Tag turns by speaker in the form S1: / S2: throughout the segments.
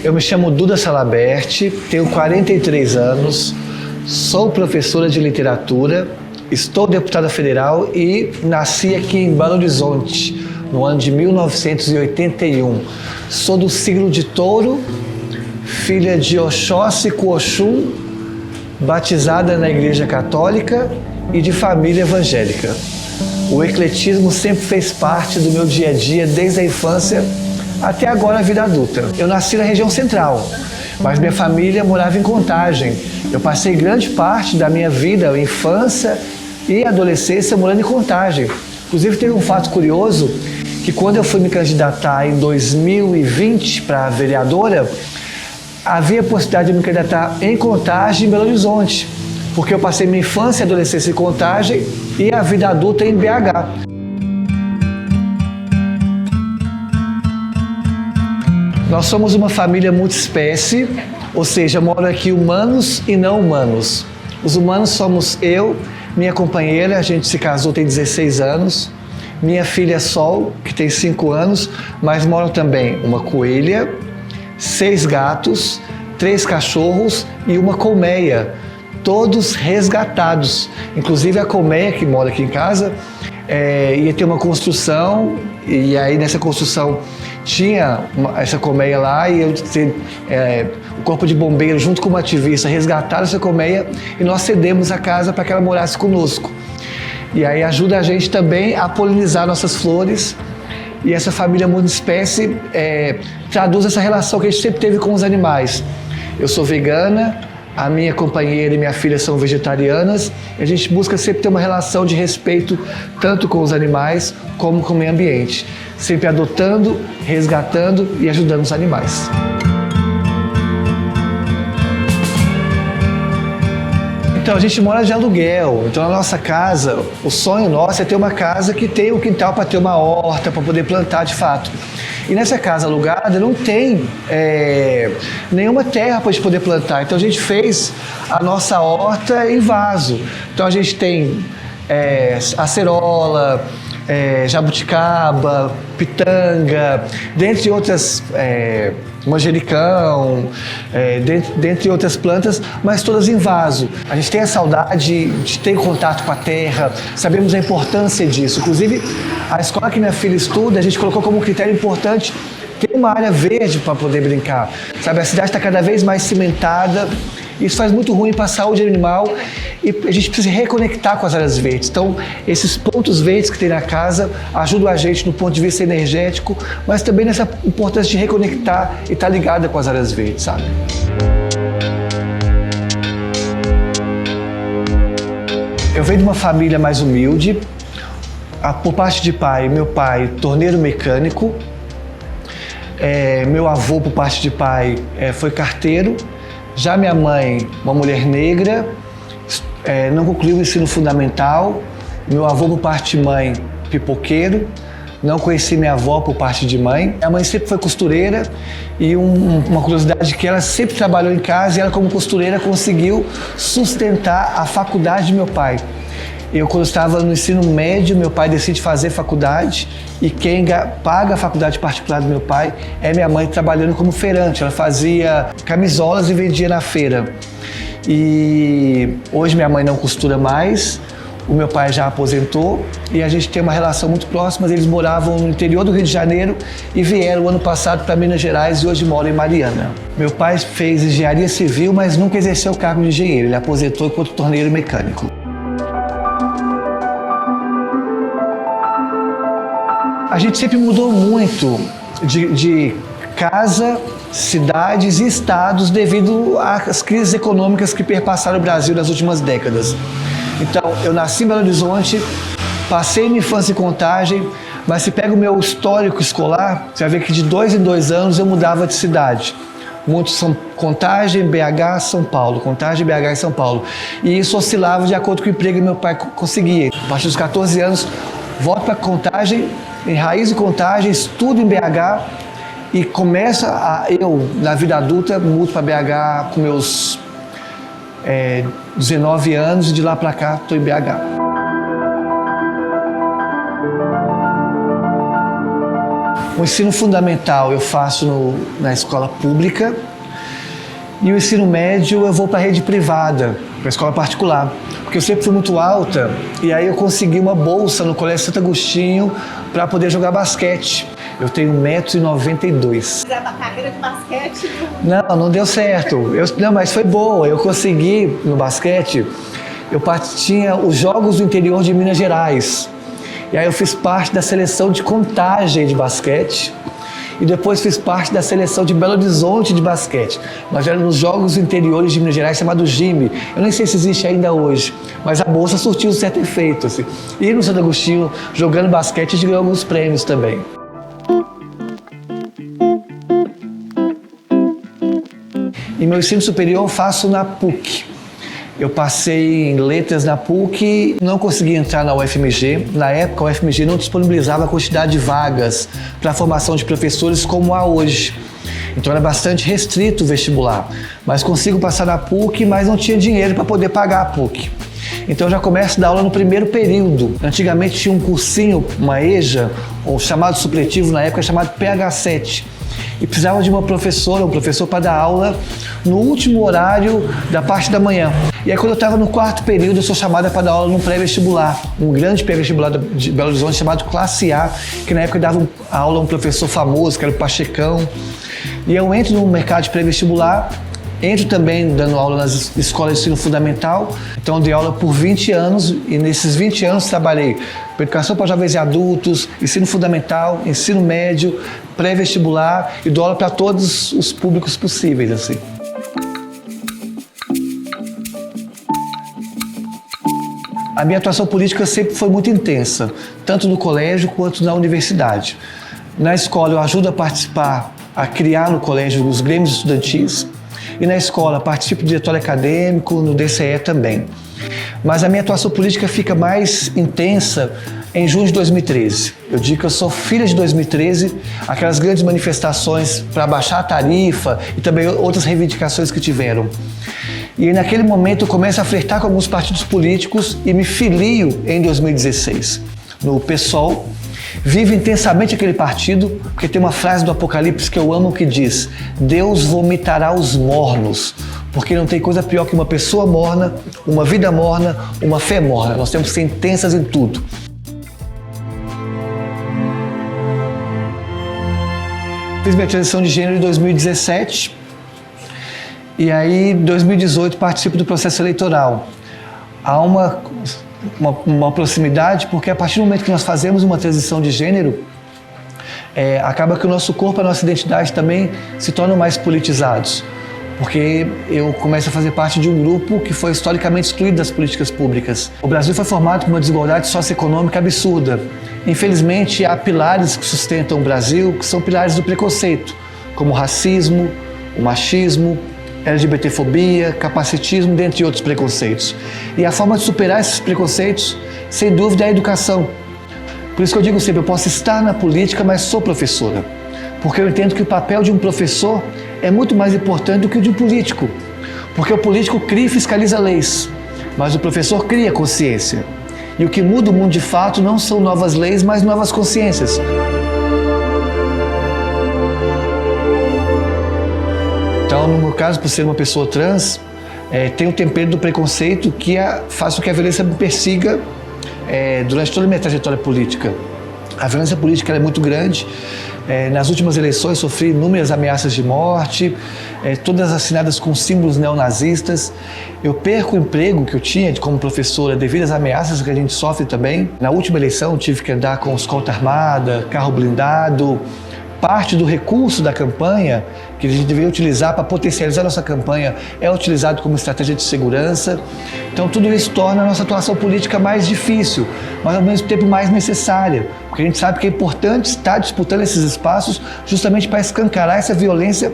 S1: Eu me chamo Duda Salaberti, tenho 43 anos, sou professora de literatura, estou deputada federal e nasci aqui em Belo Horizonte, no ano de 1981. Sou do signo de Touro, filha de Oxóssi com Oxum, batizada na Igreja Católica e de família evangélica. O ecletismo sempre fez parte do meu dia a dia, desde a infância até agora a vida adulta. Eu nasci na região central, mas minha família morava em Contagem. Eu passei grande parte da minha vida, infância e adolescência morando em Contagem. Inclusive teve um fato curioso, que quando eu fui me candidatar em 2020 para vereadora, havia a possibilidade de me candidatar em Contagem, em Belo Horizonte, porque eu passei minha infância e adolescência em Contagem e a vida adulta em BH. Nós somos uma família multiespécie, ou seja, moram aqui humanos e não humanos. Os humanos somos eu, minha companheira, a gente se casou tem 16 anos, minha filha Sol, que tem 5 anos, mas moram também uma coelha, 6 gatos, 3 cachorros e uma colmeia, todos resgatados. Inclusive a colmeia que mora aqui em casa ia ter uma construção, e aí nessa construção tinha essa colmeia lá e o Corpo de Bombeiros, junto com uma ativista, resgataram essa colmeia e nós cedemos a casa para que ela morasse conosco. E aí ajuda a gente também a polinizar nossas flores, e essa família multiespécie traduz essa relação que a gente sempre teve com os animais. Eu sou vegana, a minha companheira e minha filha são vegetarianas, e a gente busca sempre ter uma relação de respeito tanto com os animais como com o meio ambiente, sempre adotando, resgatando e ajudando os animais. Então, a gente mora de aluguel. Então, na nossa casa, o sonho nosso é ter uma casa que tenha um quintal para ter uma horta, para poder plantar de fato. E nessa casa alugada não tem nenhuma terra para a gente poder plantar. Então, a gente fez a nossa horta em vaso. Então, a gente tem acerola, jabuticaba, pitanga, dentre outras, manjericão, dentre outras plantas, mas todas em vaso. A gente tem a saudade de ter contato com a terra, sabemos a importância disso. Inclusive, a escola que minha filha estuda, a gente colocou como critério importante ter uma área verde para poder brincar. Sabe, a cidade está cada vez mais cimentada, isso faz muito ruim para a saúde animal e a gente precisa reconectar com as áreas verdes. Então, esses pontos verdes que tem na casa ajudam a gente no ponto de vista energético, mas também nessa importância de reconectar e estar ligada com as áreas verdes, sabe? Eu venho de uma família mais humilde. Por parte de pai, meu pai, torneiro mecânico. Meu avô, por parte de pai, foi carteiro. Já minha mãe, uma mulher negra, não concluiu o ensino fundamental. Meu avô, por parte de mãe, pipoqueiro. Não conheci minha avó por parte de mãe. Minha mãe sempre foi costureira e uma curiosidade que ela sempre trabalhou em casa e ela, como costureira, conseguiu sustentar a faculdade de meu pai. Quando estava no ensino médio, meu pai decide fazer faculdade e quem paga a faculdade particular do meu pai é minha mãe, trabalhando como feirante. Ela fazia camisolas e vendia na feira. E hoje minha mãe não costura mais, o meu pai já aposentou e a gente tem uma relação muito próxima. Eles moravam no interior do Rio de Janeiro e vieram ano passado para Minas Gerais e hoje moram em Mariana. Meu pai fez engenharia civil, mas nunca exerceu o cargo de engenheiro. Ele aposentou enquanto torneiro mecânico. A gente sempre mudou muito de casa, cidades e estados devido às crises econômicas que perpassaram o Brasil nas últimas décadas. Então, eu nasci em Belo Horizonte, passei minha infância em Contagem, mas se pega o meu histórico escolar, você vai ver que de 2 em 2 anos eu mudava de cidade. Muitos são Contagem, BH, São Paulo. Contagem, BH e São Paulo. E isso oscilava de acordo com o emprego que meu pai conseguia. A partir dos 14 anos, volto para Contagem, enraizo em Contagem, estudo em BH e eu, na vida adulta, mudo para BH com meus 19 anos e de lá para cá estou em BH. O ensino fundamental eu faço na escola pública e o ensino médio eu vou para a rede privada, para a escola particular, porque eu sempre fui muito alta e aí eu consegui uma bolsa no Colégio Santo Agostinho para poder jogar basquete. Eu tenho 1,92 m.
S2: Fizer a carreira de basquete?
S1: Não deu certo. Não, mas foi boa. Eu consegui no basquete. Tinha os Jogos do Interior de Minas Gerais. E aí eu fiz parte da seleção de Contagem de basquete. E depois fiz parte da seleção de Belo Horizonte de basquete. Nós éramos nos Jogos Interiores de Minas Gerais, chamado JIME. Eu nem sei se existe ainda hoje, mas a bolsa surtiu um certo efeito. Assim. E no Santo Agostinho, jogando basquete, a gente ganhou alguns prêmios também. E meu ensino superior eu faço na PUC. Eu passei em letras na PUC, não consegui entrar na UFMG. Na época, a UFMG não disponibilizava a quantidade de vagas para a formação de professores como há hoje. Então era bastante restrito o vestibular. Mas consigo passar na PUC, mas não tinha dinheiro para poder pagar a PUC. Então eu já começo a dar aula no primeiro período. Antigamente tinha um cursinho, uma EJA, ou chamado supletivo na época, chamado PH7. E precisava de uma professora, um professor para dar aula no último horário da parte da manhã. E aí quando eu estava no quarto período, eu sou chamada para dar aula num pré-vestibular, um grande pré-vestibular de Belo Horizonte chamado Classe A, que na época dava aula a um professor famoso, que era o Pachecão. E eu entro no mercado de pré-vestibular, entro também dando aula nas escolas de ensino fundamental. Então, dei aula por 20 anos e nesses 20 anos trabalhei com educação para jovens e adultos, ensino fundamental, ensino médio, pré-vestibular e dou aula para todos os públicos possíveis. Assim. A minha atuação política sempre foi muito intensa, tanto no colégio quanto na universidade. Na escola, eu ajudo a participar, a criar no colégio os grêmios estudantis. E na escola participo do diretório acadêmico, no DCE também. Mas a minha atuação política fica mais intensa em junho de 2013. Eu digo que eu sou filha de 2013, aquelas grandes manifestações para baixar a tarifa e também outras reivindicações que tiveram. E naquele momento eu começo a flertar com alguns partidos políticos e me filio em 2016 no PSOL. Vivo intensamente aquele partido, porque tem uma frase do Apocalipse que eu amo que diz: Deus vomitará os mornos, porque não tem coisa pior que uma pessoa morna, uma vida morna, uma fé morna. Nós temos sentenças em tudo. Fiz minha transição de gênero em 2017 e aí em 2018 participo do processo eleitoral. Há uma proximidade, porque a partir do momento que nós fazemos uma transição de gênero, acaba que o nosso corpo, a nossa identidade também se tornam mais politizados. Porque eu começo a fazer parte de um grupo que foi historicamente excluído das políticas públicas. O Brasil foi formado por uma desigualdade socioeconômica absurda. Infelizmente, há pilares que sustentam o Brasil, que são pilares do preconceito, como o racismo, o machismo, LGBTfobia, capacitismo, dentre outros preconceitos. E a forma de superar esses preconceitos, sem dúvida, é a educação. Por isso que eu digo sempre, eu posso estar na política, mas sou professora. Porque eu entendo que o papel de um professor é muito mais importante do que o de um político. Porque o político cria e fiscaliza leis, mas o professor cria consciência. E o que muda o mundo de fato não são novas leis, mas novas consciências. Então, no meu caso, por ser uma pessoa trans, tem um tempero do preconceito que faz com que a violência me persiga durante toda a minha trajetória política. A violência política é muito grande. Nas últimas eleições sofri inúmeras ameaças de morte, todas assinadas com símbolos neonazistas. Eu perco o emprego que eu tinha como professora devido às ameaças que a gente sofre também. Na última eleição tive que andar com escolta armada, carro blindado. Parte do recurso da campanha que a gente deveria utilizar para potencializar nossa campanha é utilizado como estratégia de segurança. Então tudo isso torna a nossa atuação política mais difícil, mas ao mesmo tempo mais necessária, porque a gente sabe que é importante estar disputando esses espaços justamente para escancarar essa violência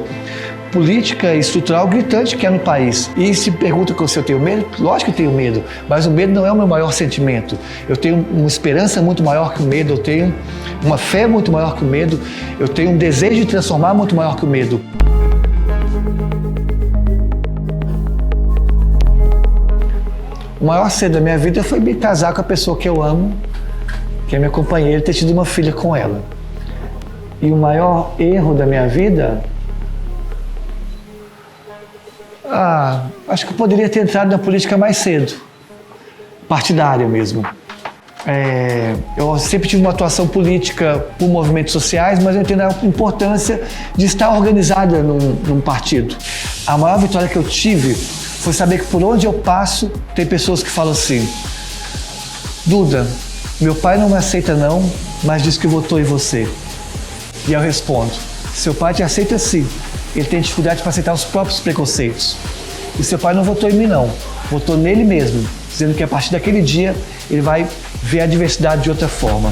S1: política e estrutural gritante que é no país. E se pergunta se eu tenho medo, lógico que tenho medo, mas o medo não é o meu maior sentimento. Eu tenho uma esperança muito maior que o medo, eu tenho uma fé muito maior que o medo, eu tenho um desejo de transformar muito maior que o medo. O maior cedo da minha vida foi me casar com a pessoa que eu amo, que é minha companheira, e ter tido uma filha com ela. E o maior erro da minha vida? Acho que eu poderia ter entrado na política mais cedo. Partidária mesmo. Eu sempre tive uma atuação política por movimentos sociais, mas eu entendo a importância de estar organizada num partido. A maior vitória que eu tive foi saber que por onde eu passo, tem pessoas que falam assim: Duda, meu pai não me aceita não, mas diz que votou em você. E eu respondo: seu pai te aceita sim, ele tem dificuldade para aceitar os próprios preconceitos. E seu pai não votou em mim não, votou nele mesmo, dizendo que a partir daquele dia ele vai ver a diversidade de outra forma.